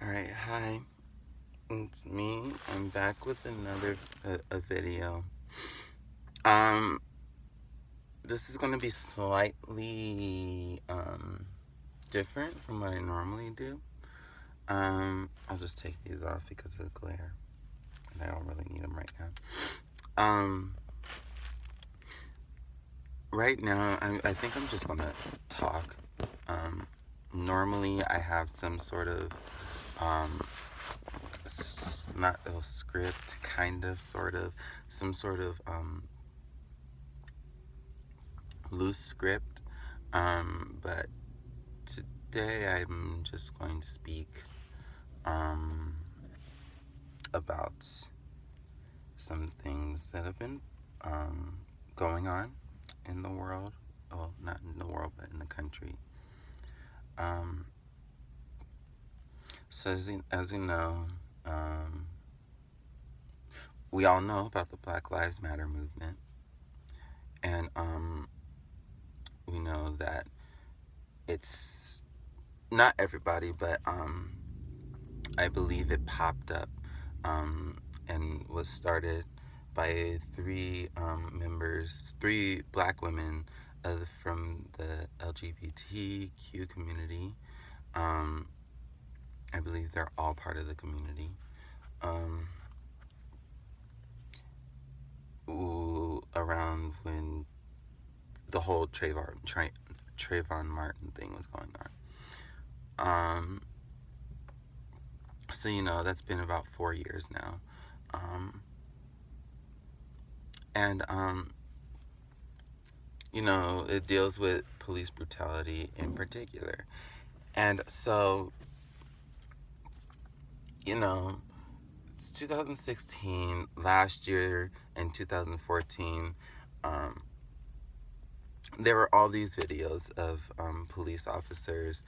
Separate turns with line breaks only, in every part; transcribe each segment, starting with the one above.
Alright, hi, it's me. I'm back with another a video. Um, this is going to be slightly different from what I normally do. I'll just take these off because of the glare, and I don't really need them right now. Right now, I think I'm just going to talk. Normally I have some sort of not a script, kind of, sort of, some sort of loose script, but today I'm just going to speak about some things that have been going on in the world. Well, not in the world, but in the country. So as you know, we all know about the Black Lives Matter movement, and we know that it's not everybody, but I believe it popped up and was started by three black women from the LGBTQ community. I believe they're all part of the community. Around when the whole Trayvon Martin thing was going on. So, that's been about 4 years now. And it deals with police brutality in particular. And so, it's 2016, last year in 2014, there were all these videos of police officers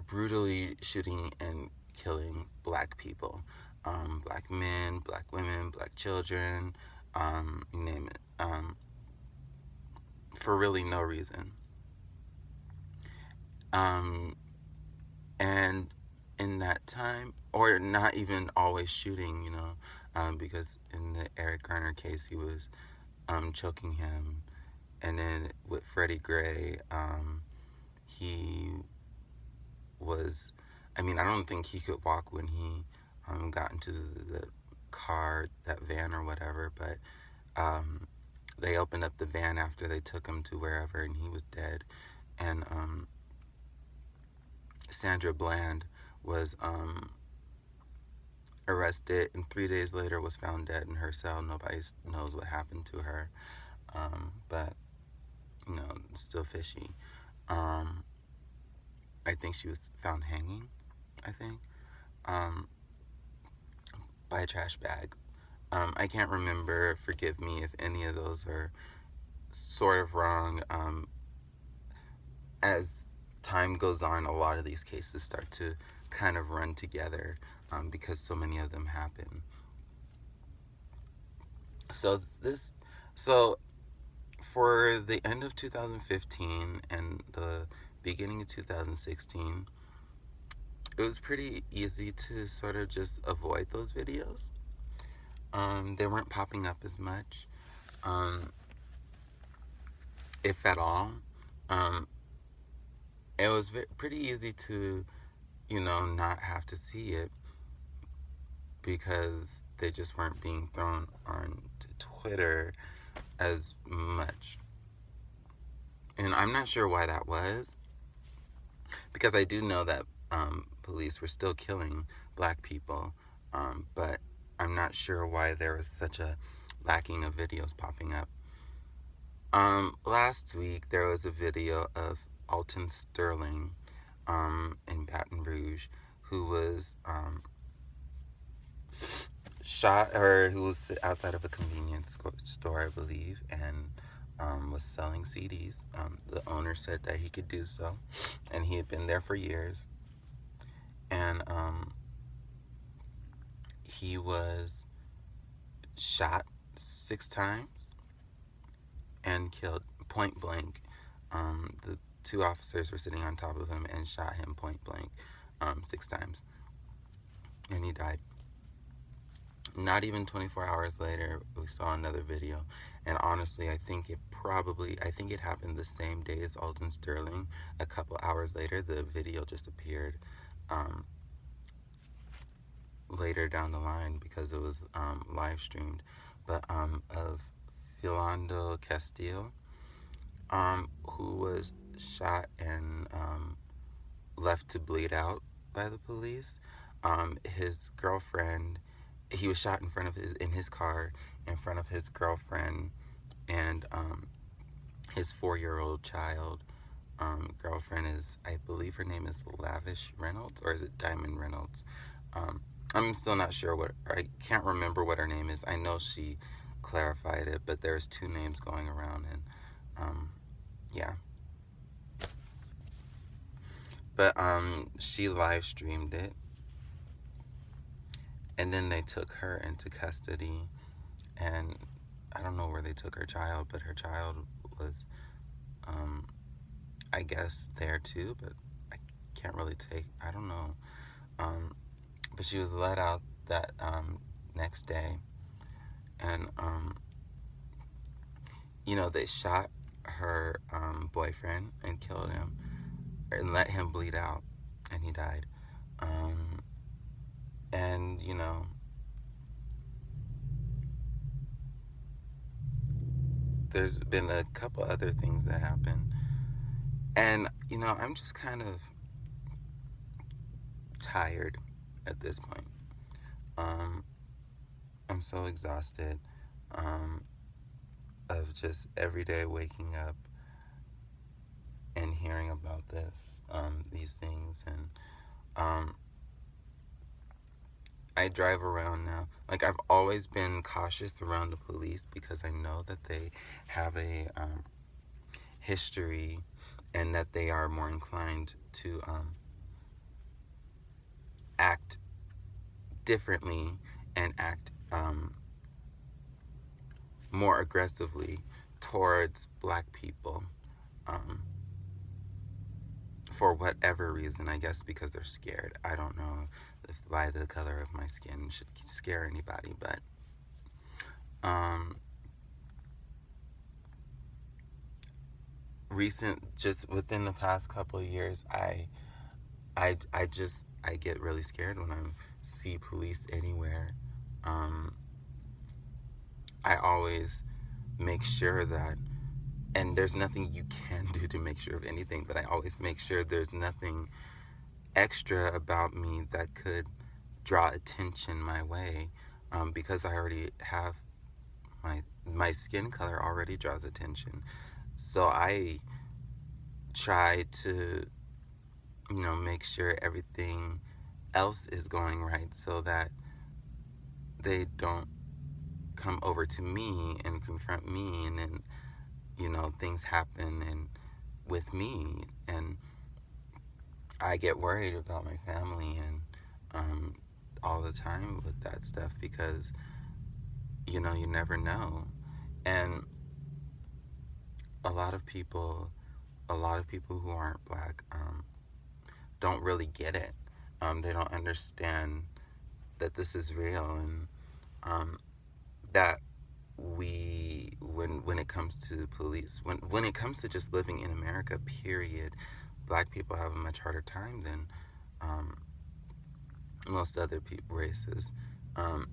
brutally shooting and killing black people, black men, black women, black children, you name it, for really no reason. And in that time, or not even always shooting, because in the Eric Garner case, he was choking him. And then with Freddie Gray, he was, I don't think he could walk when he got into the car, that van or whatever, but they opened up the van after they took him to wherever, and he was dead. And Sandra Bland was arrested, and 3 days later was found dead in her cell. Nobody knows what happened to her, but still fishy. I think she was found hanging, I think, by a trash bag. I can't remember, forgive me if any of those are sort of wrong. As time goes on, a lot of these cases start to kind of run together because so many of them happen. So for the end of 2015 and the beginning of 2016, it was pretty easy to sort of just avoid those videos. They weren't popping up as much, if at all. It was pretty easy to, not have to see it because they just weren't being thrown on Twitter as much. And I'm not sure why that was, because I do know that police were still killing black people, but I'm not sure why there was such a lacking of videos popping up. Last week there was a video of Alton Sterling in Baton Rouge, who was shot, or who was outside of a convenience store, I believe, and was selling CDs. The owner said that he could do so, and he had been there for years. And he was shot 6 times and killed point blank. The 2 officers were sitting on top of him and shot him point blank 6 times. and he died. Not even 24 hours later, we saw another video. And honestly, I think it happened the same day as Alton Sterling. A couple hours later, the video just appeared um, later down the line because it was live streamed. But of Philando Castile, who was shot and left to bleed out by the police. His girlfriend, he was shot in his car in front of his girlfriend and his 4-year-old child. Girlfriend is, I believe her name is Lavish Reynolds, or is it Diamond Reynolds? Um, I'm still not sure I can't remember what her name is. I know she clarified it, but there's two names going around, and yeah. But she live streamed it, and then they took her into custody, and I don't know where they took her child, but her child was, um, I guess, there too, but I can't really I don't know. Um, but she was let out that next day, and they shot her boyfriend and killed him and let him bleed out, and he died. Um, and there's been a couple other things that happened, and I'm just kind of tired at this point. Um, I'm so exhausted um, of just every day waking up and hearing about these things, and um, I drive around now. Like, I've always been cautious around the police because I know that they have a history and that they are more inclined to act differently and act more aggressively towards black people um, for whatever reason. I guess because they're scared. I don't know why the color of my skin should scare anybody, but um, just within the past couple of years, I get really scared when I see police anywhere. Um, I always make sure that, and there's nothing you can do to make sure of anything, but I always make sure there's nothing extra about me that could draw attention my way, because I already have my skin color already draws attention. So I try to make sure everything else is going right so that they don't come over to me and confront me, and then things happen and with me, and I get worried about my family and all the time with that stuff because you never know. And a lot of people who aren't black don't really get it. They don't understand that this is real, and um, that when it comes to police, when it comes to just living in America, period, black people have a much harder time than um, most other races. Um,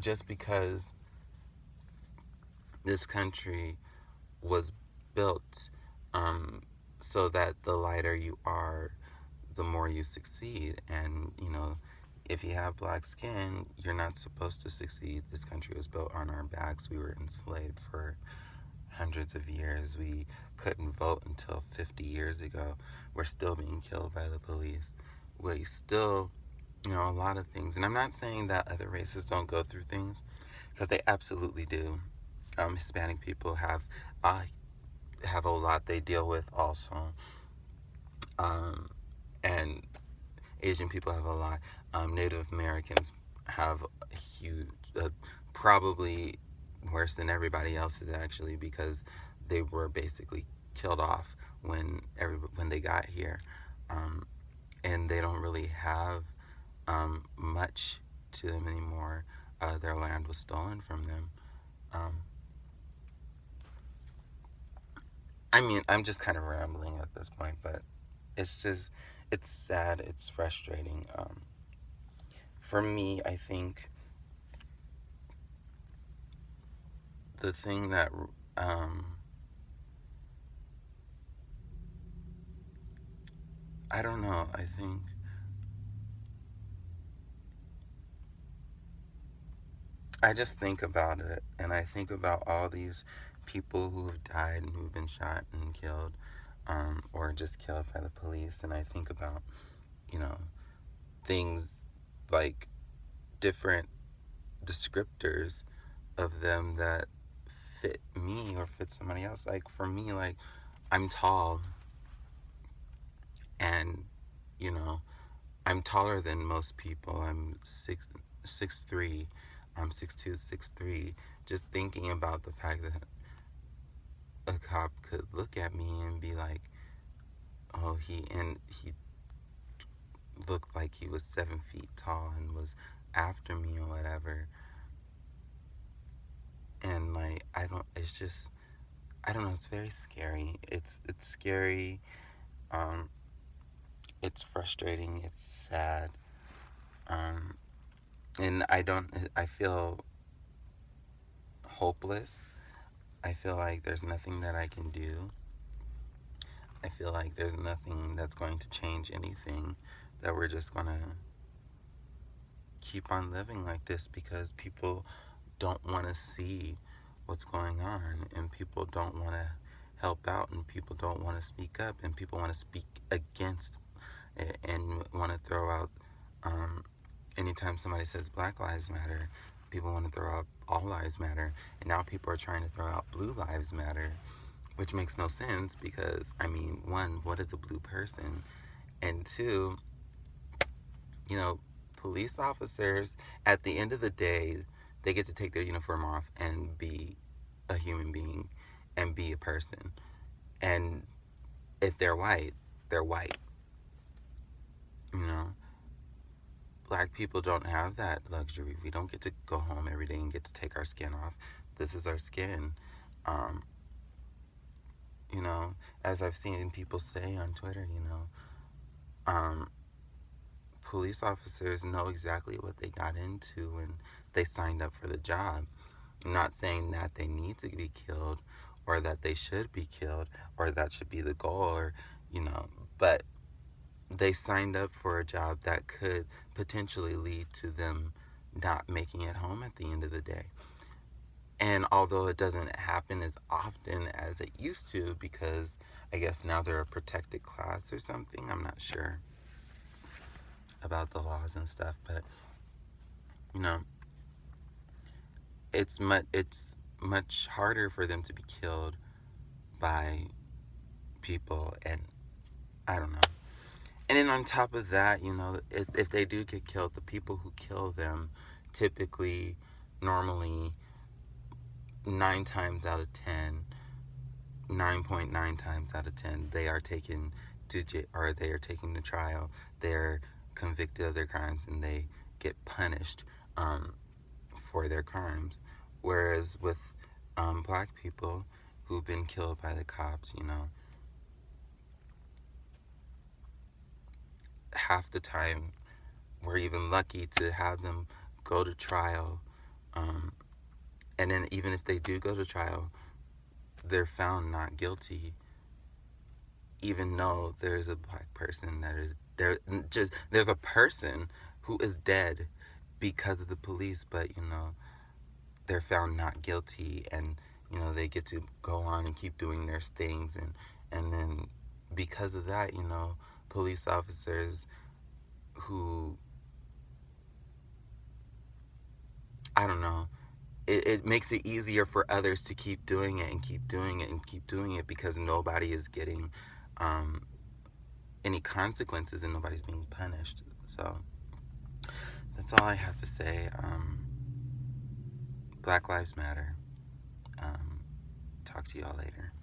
just because this country was built um, so that the lighter you are, the more you succeed. And, if you have black skin, you're not supposed to succeed. This country was built on our backs. We were enslaved for hundreds of years. We couldn't vote until 50 years ago. We're still being killed by the police. We still, a lot of things. And I'm not saying that other races don't go through things, because they absolutely do. Hispanic people have a lot they deal with also, and Asian people have a lot. Native Americans have a huge, probably worse than everybody else's actually, because they were basically killed off when they got here, and they don't really have much to them anymore. Their land was stolen from them. Um, I mean, I'm just kind of rambling at this point, but it's just, it's sad, it's frustrating. For me, I think the thing that, um, I don't know, I just think about it, and I think about all these people who have died and who've been shot and killed, or just killed by the police, and I think about, you know, things like different descriptors of them that fit me or fit somebody else. Like for me, like I'm tall, and you know, I'm taller than most people. I'm 6'3". I'm 6'2", 6'3". Just thinking about the fact that a cop could look at me and be like, "Oh, he looked like he was 7 feet tall and was after me or whatever." And like, I don't. It's just, I don't know. It's very scary. It's scary. Um, it's frustrating. It's sad. Um, and I don't. I feel hopeless. I feel like there's nothing that I can do. I feel like there's nothing that's going to change anything. That we're just gonna keep on living like this because people don't want to see what's going on, and people don't want to help out, and people don't want to speak up, and people want to speak against it and want to throw out, um, anytime somebody says Black Lives Matter, people want to throw out All Lives Matter, and now people are trying to throw out Blue Lives Matter, which makes no sense because, I mean, one, what is a blue person? And two, you know, police officers, at the end of the day, they get to take their uniform off and be a human being and be a person. And if they're white, they're white. You know, black people don't have that luxury. We don't get to go home every day and get to take our skin off. This is our skin. Um, you know, as I've seen people say on Twitter, um, police officers know exactly what they got into when they signed up for the job. I'm not saying that they need to be killed or that they should be killed or that should be the goal, or, but they signed up for a job that could potentially lead to them not making it home at the end of the day. And although it doesn't happen as often as it used to, because I guess now they're a protected class or something, I'm not sure about the laws and stuff, but you know, it's much harder for them to be killed by people, and I don't know. And then on top of that, if they do get killed, the people who kill them typically, normally, 9 times out of 10, 9.9 times out of 10, they are taken or they are taken to trial. They're convicted of their crimes and they get punished, for their crimes. Whereas with, black people who've been killed by the cops, half the time we're even lucky to have them go to trial. Um, and then even if they do go to trial, they're found not guilty, even though there's a black person that is there. Just there's a person who is dead because of the police, but they're found not guilty, and they get to go on and keep doing their things, and then because of that, police officers who, I don't know, it makes it easier for others to keep doing it and keep doing it and keep doing it because nobody is getting, um, any consequences and nobody's being punished. So that's all I have to say. Black Lives Matter. Um, Talk to y'all later.